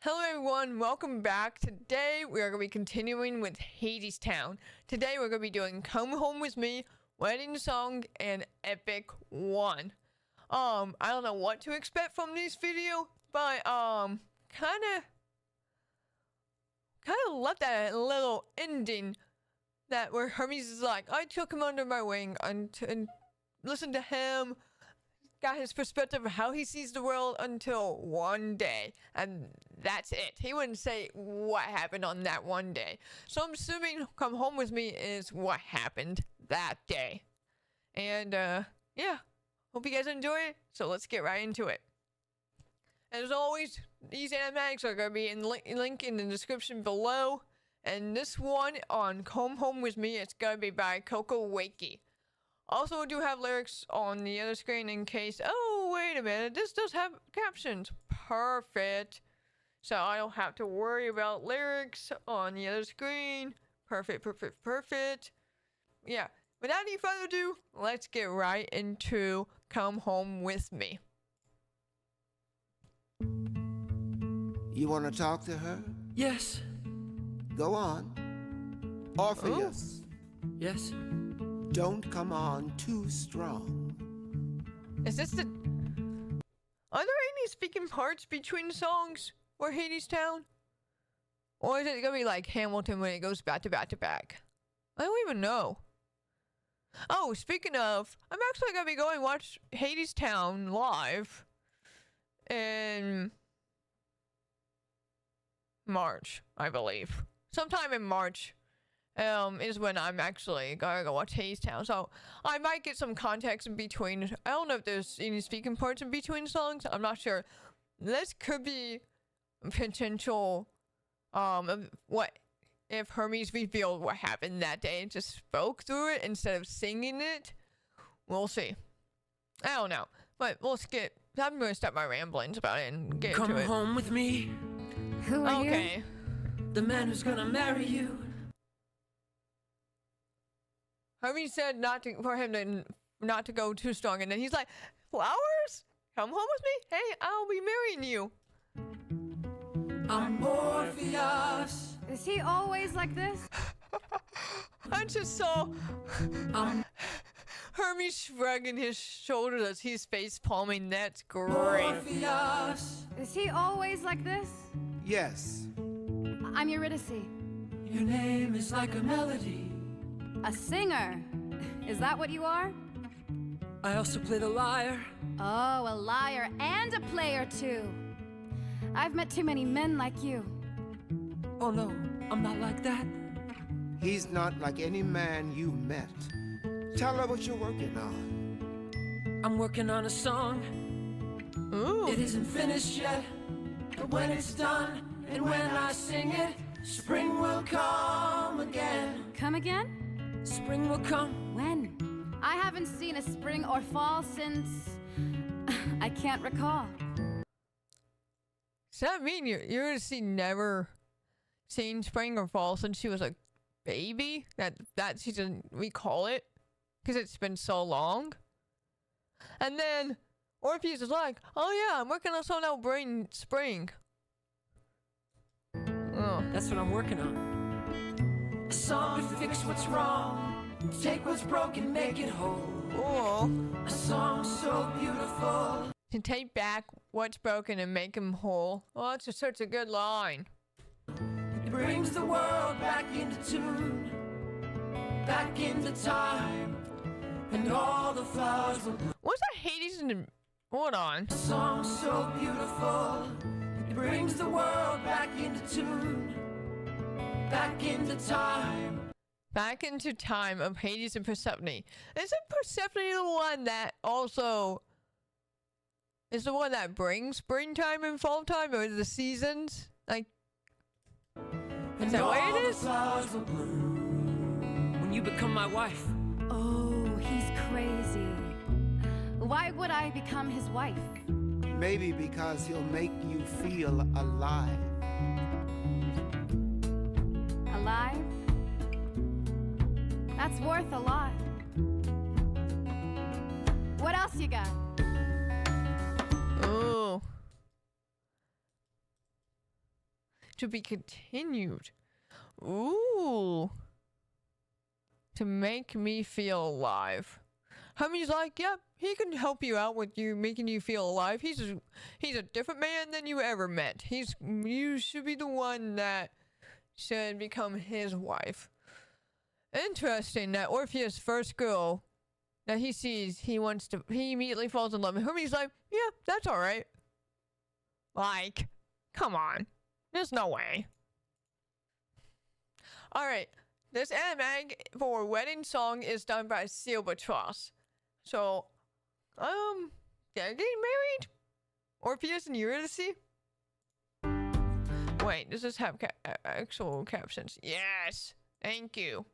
Hello everyone, welcome back. Today we are going to be continuing with Hadestown. Today we're going to be doing Come Home With Me, Wedding Song, and Epic 1. I don't know what to expect from this video, but kind of left that little ending that where Hermes is like, I took him under my wing and listened to him, got his perspective of how he sees the world until one day, and that's it. He wouldn't say what happened on that one day. So I'm assuming Come Home With Me is what happened that day. And yeah, hope you guys enjoy it. So let's get right into it. As always, these animatics are going to be in link in the description below. And this one on Come Home With Me is going to be by Coco Wakey. Also, we do have lyrics on the other screen in case, oh, wait a minute, this does have captions. Perfect. So I don't have to worry about lyrics on the other screen. Perfect. Yeah, without any further ado, let's get right into Come Home With Me. You want to talk to her? Yes. Go on. Orpheus. Yes. Don't come on too strong. Is this the... Are there any speaking parts between songs or Hadestown? Or is it gonna be like Hamilton when it goes back to back to back? I don't even know. Oh, speaking of, I'm actually gonna be going to watch Hadestown live in March, I believe. Sometime in March. Is when I'm actually gonna go watch Hadestown. So I might get some context in between. I don't know if there's any speaking parts in between songs. I'm not sure. This could be potential. What if Hermes revealed what happened that day and just spoke through it instead of singing it? We'll see. I don't know. But let's get. I'm gonna stop my ramblings about it and get Come into it. home with me. Who are you? Okay. The man who's gonna marry you. Hermes said for him not to go too strong, and then he's like, flowers? Come home with me? Hey, I'll be marrying you. I'm Orpheus. Is he always like this? I just saw Hermes shrugging his shoulders as he's face palming. That's great. Orpheus. Is he always like this? Yes. I'm Eurydice. Your name is like a melody. A singer. Is that what you are? I also play the lyre. Oh, a liar and a player too. I've met too many men like you. Oh no, I'm not like that. He's not like any man you've met. Tell her what you're working on. I'm working on a song. Ooh. It isn't finished yet, but when it's done and when I sing it, spring will come again. Come again? Spring will come. When? I haven't seen a spring or fall since... I can't recall. Does that mean Eurydice never seen spring or fall since she was a baby? That she doesn't recall it? Because it's been so long? And then Orpheus is like, oh yeah, I'm working on something that'll bring spring. Oh. That's what I'm working on. A song to fix what's wrong, take what's broken, make it whole. Oh. A song so beautiful. To take back what's broken and make him whole. Oh, that's such a good line. It brings the world back into tune, back into time, and all the flowers will bloom. What's that Hades in the... Hold on. A song so beautiful, it brings the world back into tune, back into time. Back into time of Hades and Persephone. Isn't Persephone the one that also is the one that brings springtime and fall time, or the seasons? Like, is that what it is? Flowers will bloom when you become my wife. Oh, he's crazy. Why would I become his wife? Maybe because he'll make you feel alive. Alive? That's worth a lot. What else you got? Ooh. To be continued. Ooh. To make me feel alive. Hummy's like, yep, he can help you out with you making you feel alive. He's a different man than you ever met. You should be the one that should become his wife. Interesting that Orpheus' first girl that he sees, he immediately falls in love with. Hermione's like, yeah, that's alright. Like, come on. There's no way. Alright, this animatic for wedding song is done by Silbatross. So, they're getting married? Orpheus and Eurydice? Wait, does this have actual captions? Yes! Thank you.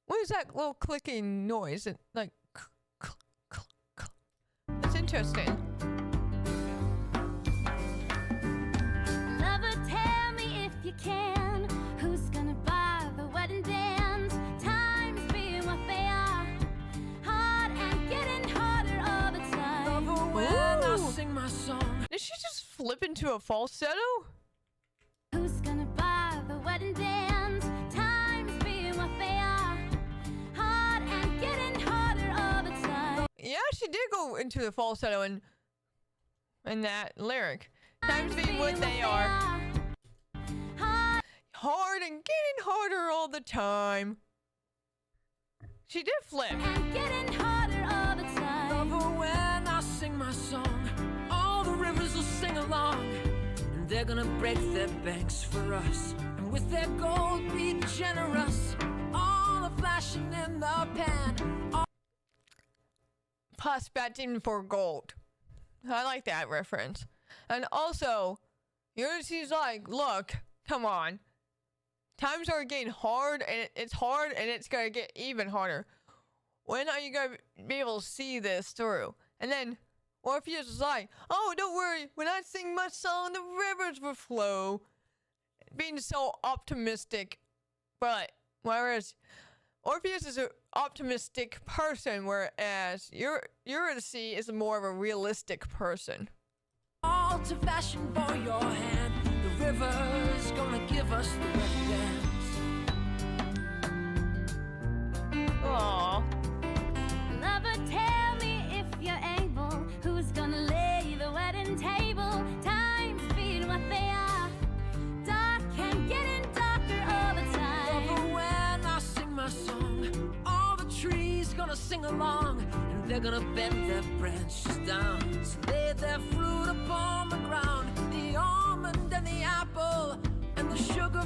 What is that little clicking noise? Like, that's interesting. Lover, tell me if you can, who's gonna buy the wedding dance? Times being what they are, hard and getting harder all the time. Lover, when I sing my song. Did she just flip into a falsetto? Who's gonna buy the wedding dance? Times being what they are, hard and getting harder all the time. Yeah, she did go into the falsetto in that lyric. Times being what they are. Hard and getting harder all the time. She did flip. And getting harder all the time. Lover, when I sing my song, all the rivers will sing along. And they're gonna break their banks for us. And with their gold be generous. All the flashing in the pan. Prospecting for gold. I like that reference. And also, Ulysses like, look, come on. Times are getting hard, and it's hard, and it's gonna get even harder. When are you gonna be able to see this through? And then Orpheus is like, oh, don't worry. When I sing my song, the rivers will flow. Being so optimistic. But whereas Orpheus is an optimistic person, whereas Eurydice is more of a realistic person. All to fashion for your hand. The river's gonna give us the wedding dance. Aww. Lover, tell me if you're able, who's gonna lay the wedding table? Times being what they are, dark and getting darker all the time. Lover, when I sing my song, all the trees gonna sing along, and they're gonna bend their branches down, so lay their fruit upon the ground. The almond and the apple and the sugar.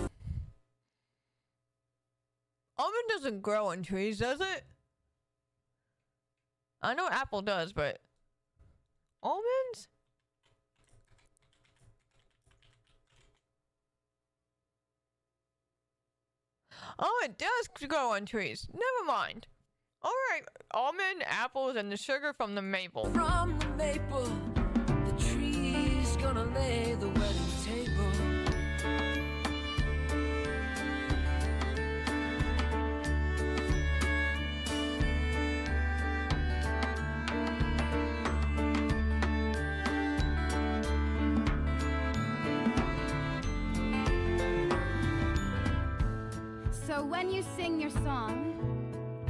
Almond doesn't grow on trees, does it? I know apple does, but almonds? Oh, it does grow on trees. Never mind. Alright, almond, apples, and the sugar from the maple. From the maple, the tree's gonna lay the wedding table. So when you sing your song,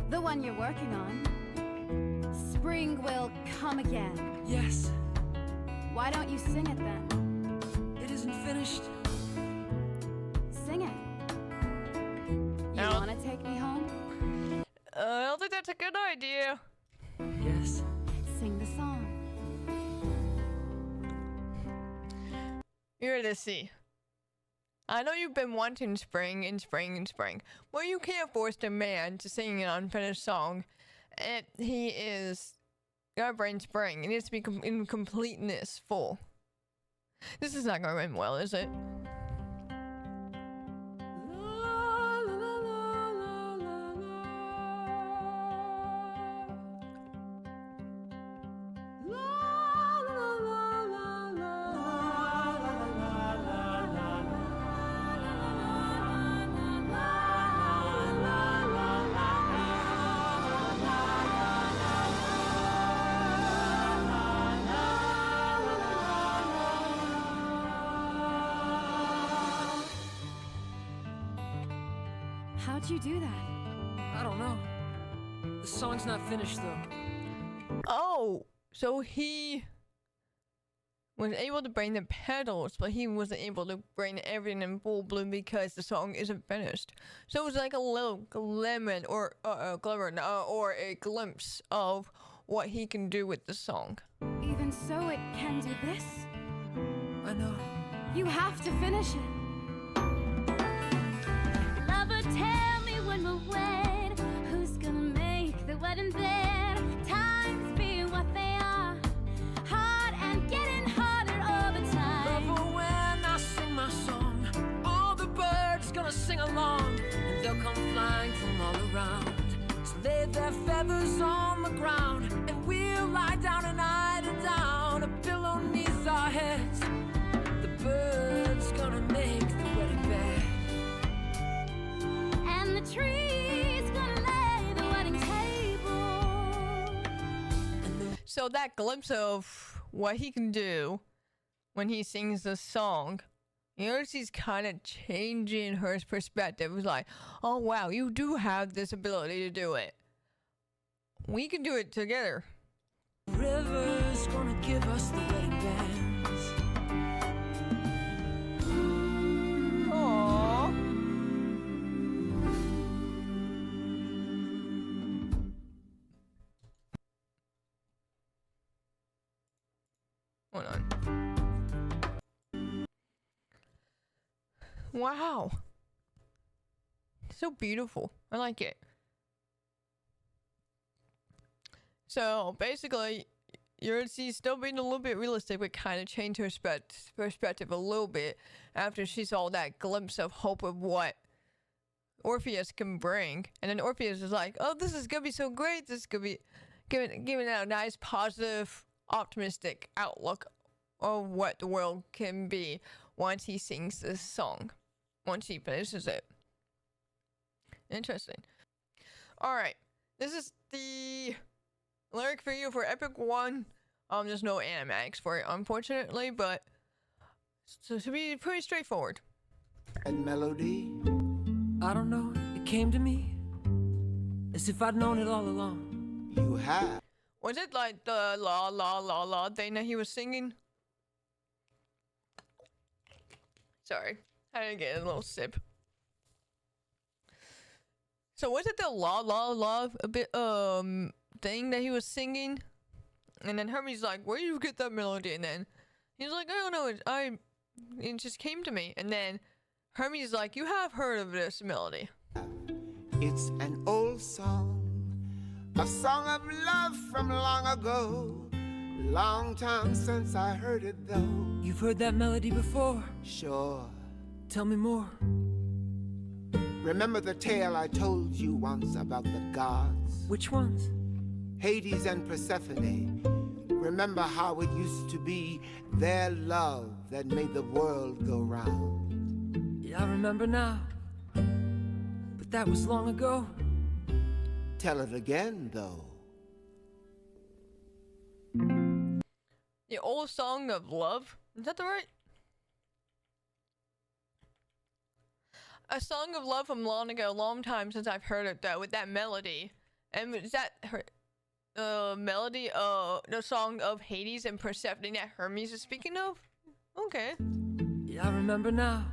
the one you're working on, spring will come again. Yes, Why don't you sing it then? it isn't finished. Sing it. You No. wanna take me home? I don't think that's a good idea. Yes. Sing the song. Eurydice. I know you've been wanting spring and spring and spring. Well, you can't force a man to sing an unfinished song. He is gonna bring spring. It needs to be in completeness, full. This is not gonna end well, is it? How'd you do that? I don't know. The song's not finished though. Oh, so he was able to bring the pedals, but he wasn't able to bring everything in full bloom because the song isn't finished. So it was like a little glimmer or a glimpse of what he can do with the song. Even so, it can do this. I know. You have to finish it. Lover, tell me when we're wed, who's gonna make the wedding bed? Times being what they are, hard and getting harder all the time. Lover, when I sing my song, all the birds gonna sing along, and they'll come flying from all around. So lay their feathers on the ground, and we'll lie down and idle down, a pillow neath our heads. The birds gonna make the wedding bed. And the tree's gonna lay the wedding table. So that glimpse of what he can do when he sings the song, you notice he's kind of changing her perspective. It's like, oh wow, you do have this ability to do it. We can do it together. River's gonna give us the wedding bands. Aww. Hold on. Wow. So beautiful. I like it. So basically, she's still being a little bit realistic, but kind of changed her perspective a little bit after she saw that glimpse of hope of what Orpheus can bring. And then Orpheus is like, oh, this is going to be so great. This is going to be giving out a nice, positive, optimistic outlook of what the world can be once he sings this song, once he finishes it. Interesting. All right. This is the lyric for you for Epic 1. There's no animatics for it, unfortunately, but so it should be pretty straightforward. And melody, I don't know, it came to me as if I'd known it all along. you have. Was it like the la la la la thing that he was singing? Sorry, I had to get a little sip. So was it the la la la a bit thing that he was singing? And then Hermes like, where did you get that melody? And then he's like, I don't know, it just came to me. And then Hermes like, you have heard of this melody. It's an old song, a song of love from long ago. Long time since I heard it though. You've heard that melody before. Sure. Tell me more. Remember the tale I told you once about the gods? Which ones? Hades and Persephone. Remember how it used to be their love that made the world go round? Yeah, I remember now. But that was long ago. Tell it again, though. The old song of love? Is that the right? A song of love from long ago, long time since I've heard it though, with that melody. And is that her melody the song of Hades and Persephone that Hermes is speaking of? Okay. Yeah, I remember now.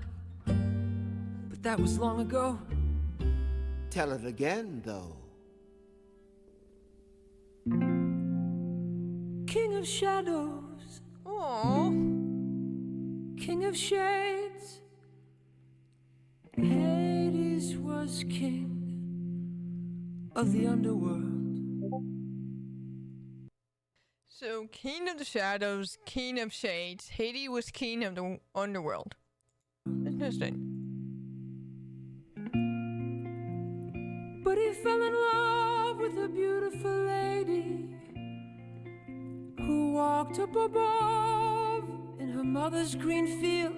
But that was long ago. Tell it again, though. King of shadows, Aww. king of shades. Hades was king of the underworld. So, King of the Shadows, King of Shades, Hades was King of the Underworld. Interesting. But he fell in love with a beautiful lady who walked up above in her mother's green field.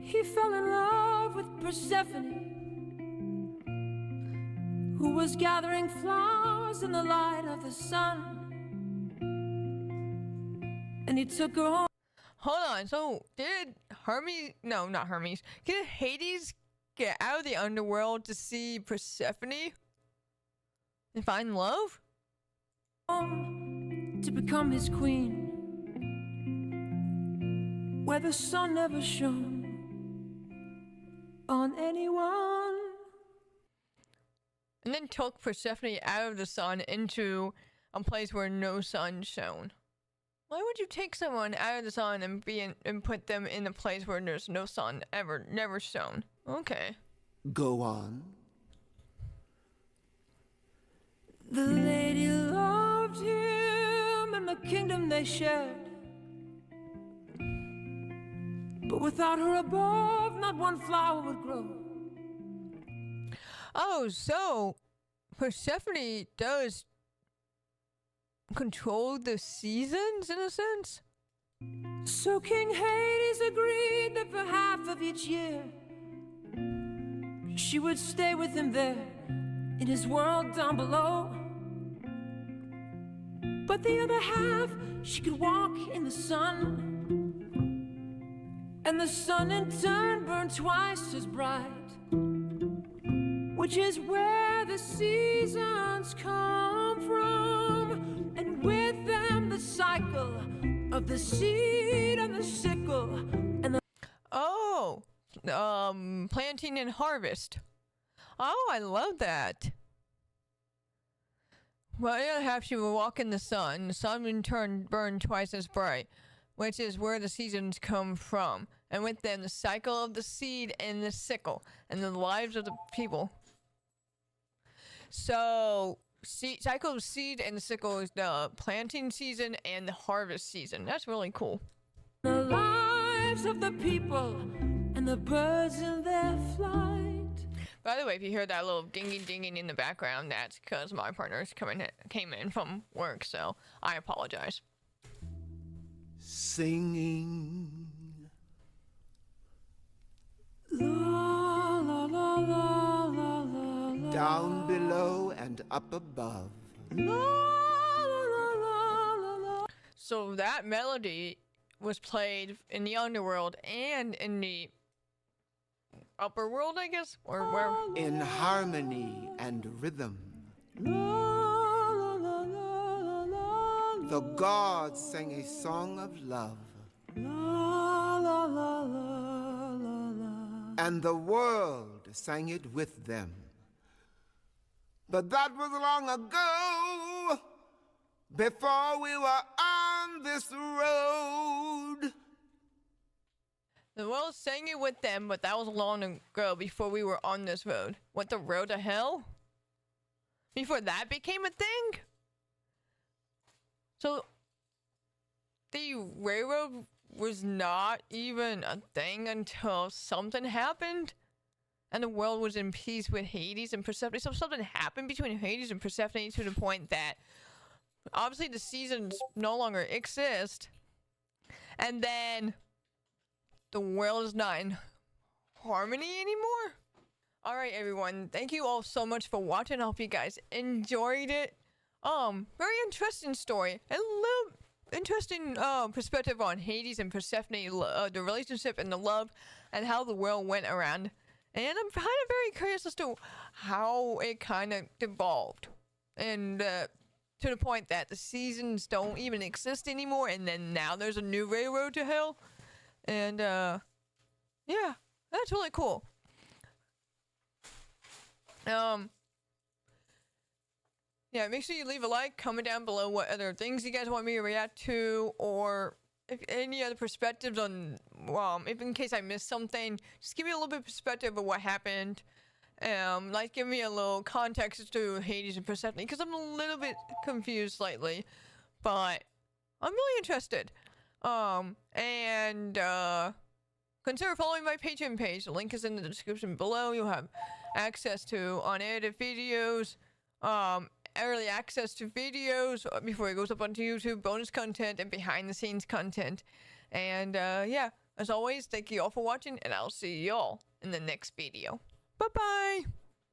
He fell in love with Persephone, who was gathering flowers in the light of the sun. And he took her home. Hold on, so did Hermes, no, not Hermes, did Hades get out of the underworld to see Persephone and find love? To become his queen, where the sun never shone on anyone. And then took Persephone out of the sun into a place where no sun shone. Why would you take someone out of the sun and put them in a place where there's no sun never shone? Okay. Go on. The lady loved him and the kingdom they shared. But without her above, not one flower would grow. Oh, so Persephone does control the seasons in a sense? So King Hades agreed that for half of each year, she would stay with him there in his world down below. But the other half, she could walk in the sun. And the sun in turn burned twice as bright, which is where the seasons come from. And with them the cycle of the seed and the sickle and the... Oh, planting and harvest. Oh, I love that. Well, the other half, she would walk in the sun in turn burn twice as bright, which is where the seasons come from. And with them, the cycle of the seed and the sickle, and the lives of the people. So, cycle of seed and the sickle is the planting season and the harvest season. That's really cool. The lives of the people and the birds in their flight. By the way, if you hear that little dinging in the background, that's because my partner came in from work, so I apologize. Singing. La, la, la, la, la, la, Down below and up above. la, la, la, la, la. So that melody was played in the underworld and in the upper world, I guess, or where? In harmony and rhythm. The gods sang a song of love. And the world sang it with them. But that was long ago, before we were on this road. The world sang it with them, but that was long ago before we were on this road. What, the road to hell? Before that became a thing? So, the railroad was not even a thing until something happened? And the world was in peace with Hades and Persephone. So something happened between Hades and Persephone to the point that obviously the seasons no longer exist. And then the world is not in harmony anymore. Alright everyone, thank you all so much for watching. I hope you guys enjoyed it. Very interesting story. A little interesting perspective on Hades and Persephone, the relationship and the love and how the world went around. And I'm kind of very curious as to how it kind of evolved. And to the point that the seasons don't even exist anymore. And then now there's a new railroad to hell. And yeah, that's really cool. Yeah, make sure you leave a like, comment down below what other things you guys want me to react to, or if any other perspectives on, if in case I missed something, just give me a little bit of perspective of what happened. Like give me a little context to Hades and Persephone, because I'm a little bit confused slightly, but I'm really interested. Consider following my Patreon page. The link is in the description below. You'll have access to unedited videos, early access to videos before it goes up onto YouTube, bonus content, and behind the scenes content. And yeah, as always, thank you all for watching, and I'll see you all in the next video. Bye bye.